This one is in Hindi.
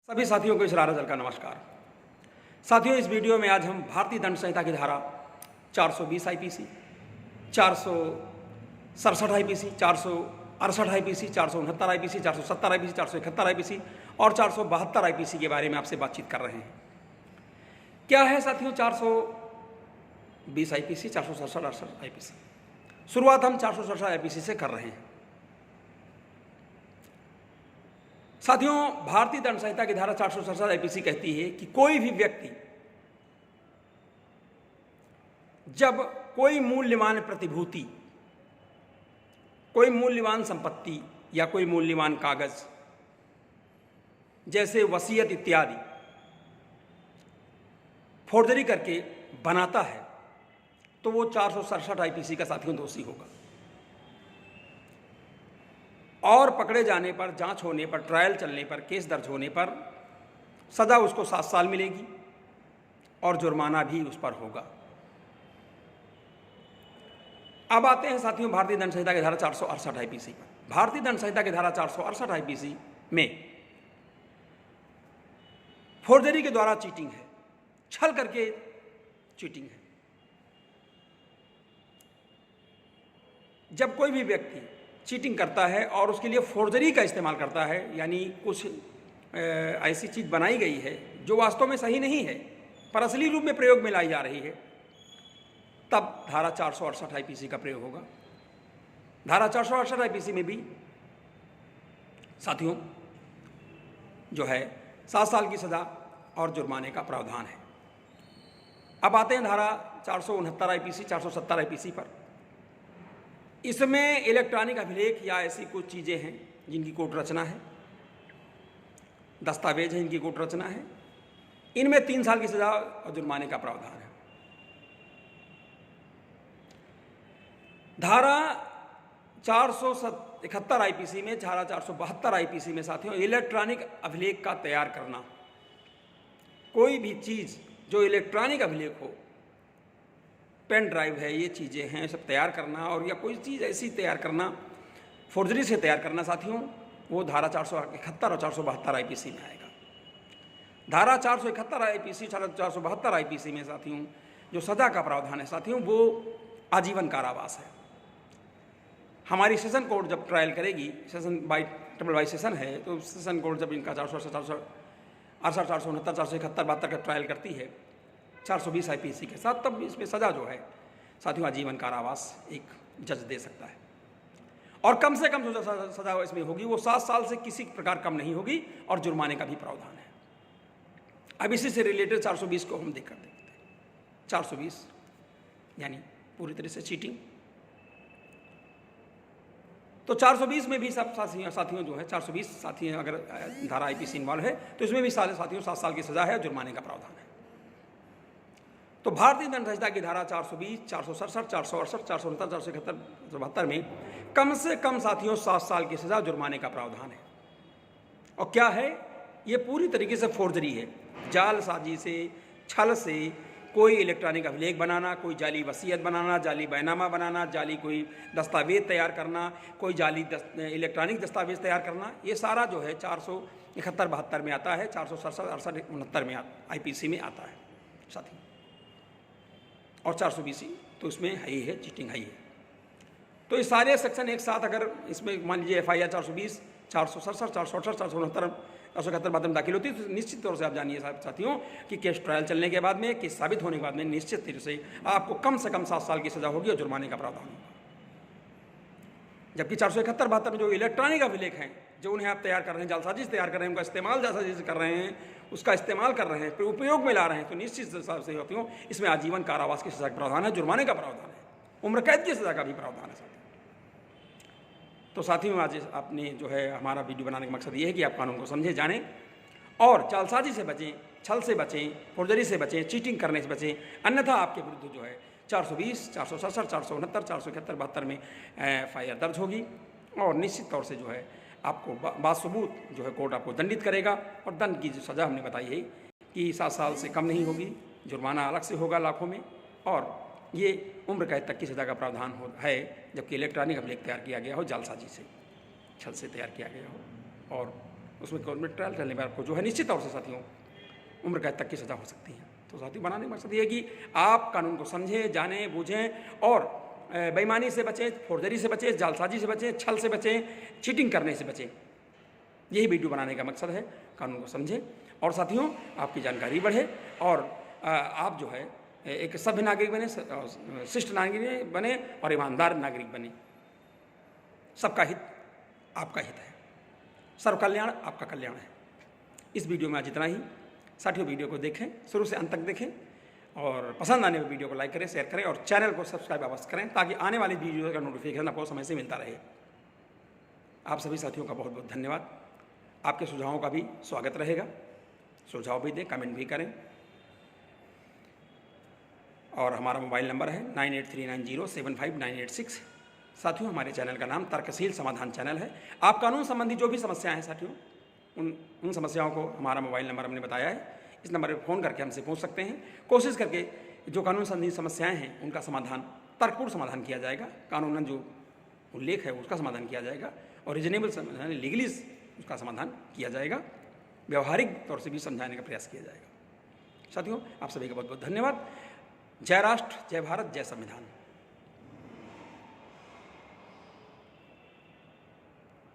सभी साथियों को इस रारा का नमस्कार। साथियों, इस वीडियो में आज हम भारतीय दंड संहिता की धारा 420 IPC, 467 IPC, 468 IPC, 469 IPC, 470 IPC, 471 IPC और 472 आईपीसी के बारे में आपसे बातचीत कर रहे हैं। क्या है साथियों 420 आईपीसी, 467 आईपीसी? शुरुआत हम 467 आईपीसी से कर रहे हैं। साथियों, भारतीय दंड संहिता की धारा 467 आईपीसी कहती है कि कोई भी व्यक्ति जब कोई मूल्यवान प्रतिभूति, कोई मूल्यवान संपत्ति या कोई मूल्यवान कागज जैसे वसीयत इत्यादि फोर्जरी करके बनाता है तो वो 467 आईपीसी का साथियों दोषी होगा। और पकड़े जाने पर, जांच होने पर, ट्रायल चलने पर, केस दर्ज होने पर सजा उसको 7 साल मिलेगी और जुर्माना भी उस पर होगा। अब आते हैं साथियों भारतीय दंड संहिता की धारा 468 आईपीसी पर। भारतीय दंड संहिता की धारा 468 आईपीसी में फोर्जरी के द्वारा चीटिंग है, छल करके चीटिंग है। जब कोई भी व्यक्ति चीटिंग करता है और उसके लिए फोर्जरी का इस्तेमाल करता है, यानी कुछ ऐसी चीज़ बनाई गई है जो वास्तव में सही नहीं है पर असली रूप में प्रयोग में लाई जा रही है, तब धारा 468 आईपीसी का प्रयोग होगा। धारा 468 आईपीसी में भी साथियों जो है 7 साल की सजा और जुर्माने का प्रावधान है। अब आते हैं धारा 469 आईपीसी, 470 आईपीसी पर। इसमें इलेक्ट्रॉनिक अभिलेख या ऐसी कुछ चीज़ें हैं जिनकी कोर्ट रचना है, दस्तावेज हैं जिनकी कोर्ट रचना है, इनमें 3 साल की सजा और जुर्माने का प्रावधान है। धारा 471 आईपीसी में, धारा 472 आईपीसी में साथियों इलेक्ट्रॉनिक अभिलेख का तैयार करना, कोई भी चीज़ जो इलेक्ट्रॉनिक अभिलेख हो, पेन ड्राइव है, ये चीज़ें हैं, सब तैयार करना और या कोई चीज़ ऐसी तैयार करना, फोर्जरी से तैयार करना साथियों, वो धारा 471 और 472 आईपीसी में आएगा। धारा 471 आईपीसी, 472 आईपीसी में साथियों जो सज़ा का प्रावधान है साथियों वो आजीवन कारावास है। हमारी सेशन कोर्ट जब ट्रायल करेगी, सेशन बाई सेशन है, तो सेशन कोर्ट जब इनका 468, 469, 471, 72 का ट्रायल करती है 420 आईपीसी के साथ, तब इसमें सज़ा जो है साथियों आजीवन कारावास एक जज दे सकता है। और कम से कम जो सज़ा इसमें होगी वो 7 साल से किसी प्रकार कम नहीं होगी और जुर्माने का भी प्रावधान है। अब इसी से रिलेटेड 420 को हम देखते हैं। 420 यानी पूरी तरह से चीटिंग। तो 420 में भी सब साथियों जो है 420 साथी अगर धारा आईपीसी इन्वॉल्व है तो इसमें भी साथियों 7 साल की सज़ा है और जुर्माने का प्रावधान है। तो भारतीय दंड संहिता की धारा 420, 467, 468, 469, 471, 472 में कम से कम साथियों 7 साल की सजा जुर्माने का प्रावधान है। और क्या है, ये पूरी तरीके से फोर्जरी है, जालसाजी से, छल से कोई इलेक्ट्रॉनिक अभिलेख बनाना, कोई जाली वसीयत बनाना, जाली बैनामा बनाना, जाली कोई दस्तावेज तैयार करना, कोई जाली इलेक्ट्रॉनिक दस्तावेज तैयार करना, ये सारा जो है 471, 72 में आता है, 467, 68, 69 में आईपीसी में आता है साथियों। और 420 तो इसमें है ही है, चीटिंग है ही है। तो ये सारे सेक्शन एक साथ अगर इसमें मान लीजिए FIR 420, 467, 468, 469, 471 बाद में दाखिल होती है तो निश्चित तौर से आप जानिए साथियों कि केस ट्रायल चलने के बाद में, केस साबित होने के बाद में निश्चित तौर से आपको कम से कम 7 साल की सजा होगी और जुर्माने का प्रावधान होगा। जबकि 471, 72 में जो इलेक्ट्रॉनिक अभिलेख हैं जो उन्हें आप तैयार कर रहे हैं, जालसाजी से तैयार कर रहे हैं, उनका इस्तेमाल जालसाजी से कर रहे हैं, उसका इस्तेमाल कर रहे हैं, फिर उपयोग में ला रहे हैं, तो निश्चित हिसाब से होती हो इसमें आजीवन कारावास की सजा का प्रावधान है, जुर्माने का प्रावधान है, उम्र कैद की सजा का भी प्रावधान है साथियों। तो साथियों आज आपने जो है हमारा वीडियो बनाने का मकसद ये है कि आप कानून को समझें, जानें और जालसाजी से बचें, छल से बचें, फोर्जरी से बचें, चीटिंग करने से बचें, अन्यथा आपके विरुद्ध जो है 420, 467, 469, 471, 72 में FIR दर्ज होगी और निश्चित तौर से जो है आपको बासबूत जो है कोर्ट आपको दंडित करेगा। और दंड की जो सज़ा हमने बताई है कि 7 साल से कम नहीं होगी, जुर्माना अलग से होगा लाखों में, और ये उम्र कैद तक की सज़ा का प्रावधान है। जबकि इलेक्ट्रॉनिक अभिलेख तैयार किया गया हो जालसाजी से, छल से तैयार किया गया हो और उसमें गवर्नमेंट ट्रायल चलने पर आपको जो है निश्चित तौर से साथियों उम्र कैद तक की सज़ा हो सकती है। तो साथियों बनाने का मकसद ये है कि आप कानून को समझें, जानें, बूझें और बेईमानी से बचें, फोर्जरी से बचें, जालसाजी से बचें, छल से बचें, चीटिंग करने से बचें। यही वीडियो बनाने का मकसद है। कानून को समझें और साथियों आपकी जानकारी बढ़े और आप जो है एक सभ्य नागरिक बने, शिष्ट नागरिक बने और ईमानदार नागरिक बने। सबका हित आपका हित है, सर्व कल्याण आपका कल्याण है। इस वीडियो में आज इतना ही। साथियों वीडियो को देखें, शुरू से अंत तक देखें और पसंद आने वाली वीडियो को लाइक करें, शेयर करें और चैनल को सब्सक्राइब अवश्य करें ताकि आने वाली वीडियो का नोटिफिकेशन आपको समय से मिलता रहे। आप सभी साथियों का बहुत बहुत धन्यवाद। आपके सुझावों का भी स्वागत रहेगा। सुझाव भी दें, कमेंट भी करें और हमारा मोबाइल नंबर है 9839075986। साथियों हमारे चैनल का नाम तर्कशील समाधान चैनल है। आप कानून संबंधी जो भी समस्याएं हैं साथियों उन समस्याओं को हमारा मोबाइल नंबर हमने बताया है, इस नंबर पर फ़ोन करके हमसे पूछ सकते हैं। कोशिश करके जो कानून संबंधी समस्याएं हैं उनका समाधान, तर्कपूर्ण समाधान किया जाएगा। कानूनन जो उल्लेख है उसका समाधान किया जाएगा और रीजनेबल समाधान, लीगली उसका समाधान किया जाएगा। व्यवहारिक तौर से भी समझाने का प्रयास किया जाएगा। साथियों आप सभी का बहुत बहुत धन्यवाद। जय राष्ट्र, जय भारत, जय संविधान।